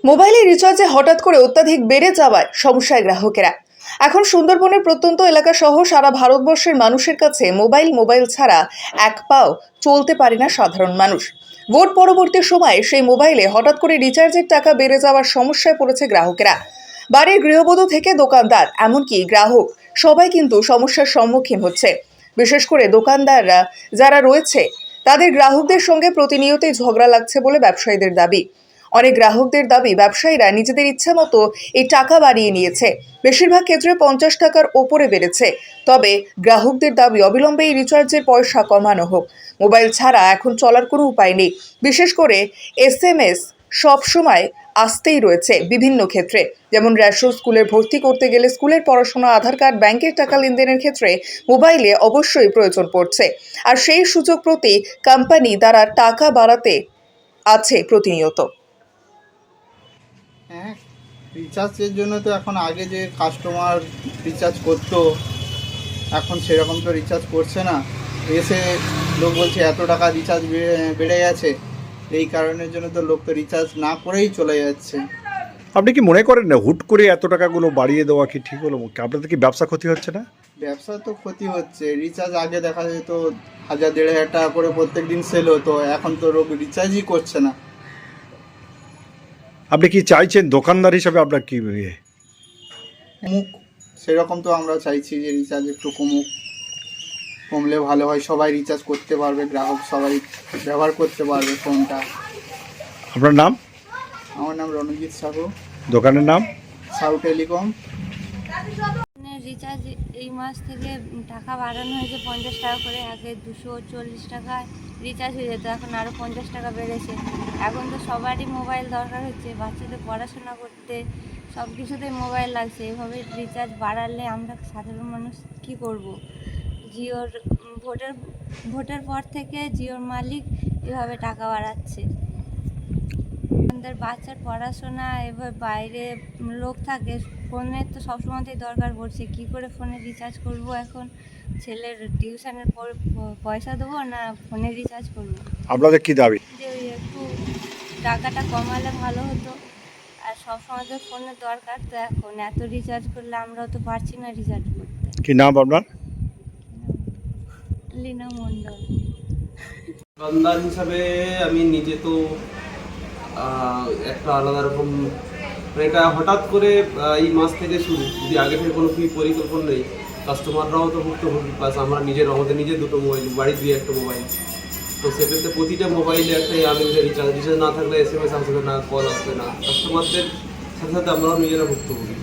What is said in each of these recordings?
মোবাইলে রিচার্জে হঠাৎ করে অত্যাধিক বেড়ে যাওয়ায় সমস্যায় গ্রাহকেরা। এখন সুন্দরবনের প্রত্যন্ত এলাকা সহ সারা ভারতবর্ষের মানুষের কাছে মোবাইল ছাড়া এক পাও চলতে পারে না সাধারণ মানুষ। ভোট পরবর্তী সময়ে সেই মোবাইলে হঠাৎ করে রিচার্জের টাকা বেড়ে যাওয়ার সমস্যায় পড়েছে গ্রাহকেরা। বাড়ির গৃহবধূ থেকে দোকানদার, এমনকি গ্রাহক, সবাই কিন্তু সমস্যার সম্মুখীন হচ্ছে। বিশেষ করে দোকানদাররা যারা রয়েছে তাদের গ্রাহকদের সঙ্গে প্রতিনিয়তই ঝগড়া লাগছে বলে ব্যবসায়ীদের দাবি। অনেক গ্রাহকদের দাবি, ব্যবসায়ীরা নিজেদের ইচ্ছে মতো এই টাকা বাড়িয়ে নিয়েছে। বেশিরভাগ ক্ষেত্রে 50 টাকার ওপরে বেড়েছে। তবে গ্রাহকদের দাবি, অবিলম্বে এই রিচার্জের পয়সা কমানো হোক। মোবাইল ছাড়া এখন চলার কোনো উপায় নেই। বিশেষ করে SMS সবসময় আসতেই রয়েছে বিভিন্ন ক্ষেত্রে, যেমন রেশন, স্কুলের ভর্তি করতে গেলে, স্কুলের পড়াশোনা, আধার কার্ড, ব্যাংকের টাকা লেনদেনের ক্ষেত্রে মোবাইলে অবশ্যই প্রয়োজন পড়ছে। আর সেই সুযোগ প্রতি কোম্পানি দ্বারা টাকা বাড়াতে আছে প্রতিনিয়ত। হ্যাঁ, রিচার্জের জন্য তো এখন আগে যে কাস্টমার রিচার্জ করতো, এখন সেরকম তো রিচার্জ করছে না। এসে লোক বলছে এত টাকা রিচার্জ বেড়ে গেছে, এই কারণের জন্য তো লোক তো রিচার্জ না করেই চলে যাচ্ছে। আপনি কি মনে করেন না হুট করে এত টাকাগুলো বাড়িয়ে দেওয়া কি ঠিক হলো? আপনাদের কি ব্যবসা ক্ষতি হচ্ছে না? ব্যবসা তো ক্ষতি হচ্ছে। রিচার্জ আগে দেখা যেত 1000-1500 টাকা করে প্রত্যেক দিন সেল হতো, এখন তো লোক রিচার্জই করছে না। আপনি কি চাইছেন দোকানদার হিসাবে আপনার কি কমুক, সেরকম তো আমরা চাইছি যে রিচার্জ একটু কমলে ভালো হয়। সবাই রিচার্জ করতে পারবে, গ্রাহক সবাই ব্যবহার করতে পারবে ফোনটা। আপনার নাম? আমার নাম রণজিৎ সাহু। দোকানের নাম? সাহু টেলিকম। রিচার্জ এই মাস থেকে টাকা বাড়ানো হয়েছে 50 টাকা করে। আগে 240 টাকায় রিচার্জ হয়ে যেত, এখন আরও 50 টাকা বেড়েছে। এখন তো সবারই মোবাইল দরকার হচ্ছে, বাচ্চাদের পড়াশোনা করতে সব কিছুতেই মোবাইল লাগছে। এভাবে রিচার্জ বাড়ালে আমরা সাধারণ মানুষ কি করব? জিওর ভোটের পর থেকে জিওর মালিক এভাবে টাকা বাড়াচ্ছে। আমাদের বাচ্চার পড়াশোনা, এবার বাইরে লোক থাকে, ফোনের তো সবসময়তেই দরকার পড়ছে। কি করে ফোনে রিচার্জ করব? এখন ছেলের টিউশনের পয়সা দেবো না ফোনে রিচার্জ করব? আপনাদের কি দাবি? যে ওই একটু টাকাটা কমালে ভালো হতো। আর সবসময় তো ফোনের দরকার, তো এখন এত রিচার্জ করলে আমরাও তো পারছি না রিচার্জ করতে। কি নাম আপনার? লীনা মণ্ডল। দোকানদার হিসাবে আমি নিজে তো একটা আলাদা রকম, এটা হঠাৎ করে এই মাস থেকে শুরু। যদি আগে থেকে কোনো কি পরিকল্পনা নেই, কাস্টমাররাও তো ভুক্তভোগী, প্লাস আমরা আমাদের নিজের দুটো মোবাইল, বাড়ির দুই একটা মোবাইল। তো সেক্ষেত্রে প্রতিটা মোবাইলে একটা আনলিমিটেড রিচার্জ না থাকলে SMS আসবে না, কল আসবে না। কাস্টমারদের সাথে সাথে আমরাও নিজেরা ভুক্তভোগী।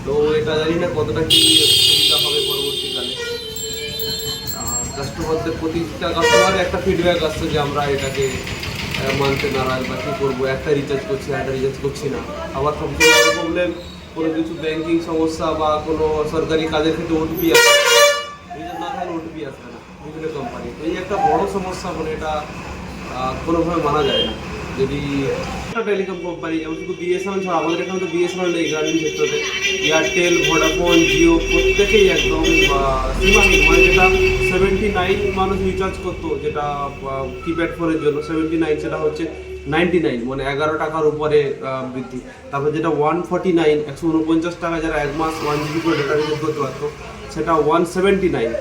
তো এটা জানি না কতটা কী সুবিধা হবে পরবর্তীকালে। কাস্টমারদের প্রতিটা কাস্টমারের একটা ফিডব্যাক আসছে যে আমরা এটাকে মানতে নারাজ বা কী করবো, একটা রিচার্জ করছি একটা রিচার্জ করছি না। আবার সবচেয়ে বড় প্রবলেম, কোনো কিছু ব্যাঙ্কিং সমস্যা বা কোনো সরকারি কাজের ক্ষেত্রে OTP আসবে, রিচার্জ না থাকলে OTP আসবে না বিভিন্ন কোম্পানি। তো এই একটা বড় সমস্যা, মানে এটা কোনোভাবে মানা যায় না। যদি একটা টেলিকম কোম্পানি, যেমন শুধু BSNL ছাড়া, আমাদের এখানে তো BSNL নেই গ্রামীণ ক্ষেত্রে, এয়ারটেল, ভোডাফোন, জিও প্রত্যেকেই একদম সীমাহীন। মানে যেটা 79 মানুষ রিচার্জ করতো, যেটা কিপ্যাড ফোনের জন্য 79, সেটা হচ্ছে 99, মানে 11 টাকার উপরে বৃদ্ধি। তারপর যেটা 149, 149 টাকা, যারা এক মাস 1 GB করে ডেটা রিচার্জ করতে পারতো, সেটা 179,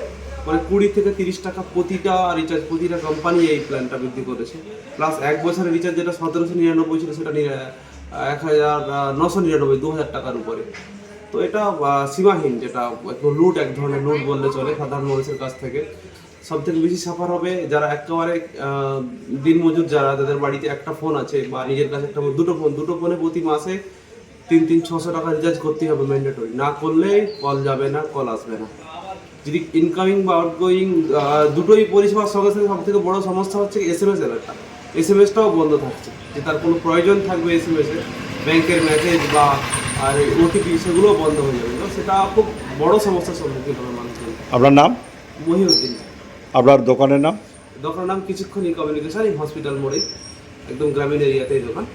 মানে 20 থেকে 30 টাকা প্রতিটা রিচার্জ। প্রতিটা কোম্পানি এই প্ল্যানটা বৃদ্ধি করেছে। প্লাস এক বছরের রিচার্জ যেটা 1799 ছিল, সেটা 1999, 2000 টাকার উপরে। তো এটা সীমাহীন, যেটা লুট, এক ধরনের লুট বললে চলে সাধারণ মানুষের কাছ থেকে। সব থেকে বেশি সাফার হবে যারা একেবারে দিনমজুর, যারা তাদের বাড়িতে একটা ফোন আছে বা নিজের কাছে একটা দুটো ফোনে প্রতি মাসে 300-600 টাকা রিচার্জ করতেই হবে ম্যান্ডেটরি। না করলে কল যাবে না, কল আসবে না। যদি ইনকামিং বা আউটগোয়িং দুটোই পরিষেবার সঙ্গে সঙ্গে সবথেকে বড় সমস্যা হচ্ছে SMS ব্যাপারটা। SMS-টাও বন্ধ থাকছে, যে তার কোনো প্রয়োজন থাকবে SMS-এ, ব্যাংকের মেসেজ বা আর OTP, সেগুলোও বন্ধ হয়ে যাবে। তো সেটা খুব বড় সমস্যার সম্মুখীন হবে মানুষজন। আপনার নাম? মহিউদ্দিন। আপনার দোকানের নাম? দোকানের নাম কিছুক্ষণ কমিউনিকেশন, হসপিটাল মোড়ে, একদম গ্রামীণ এরিয়াতেই দোকান।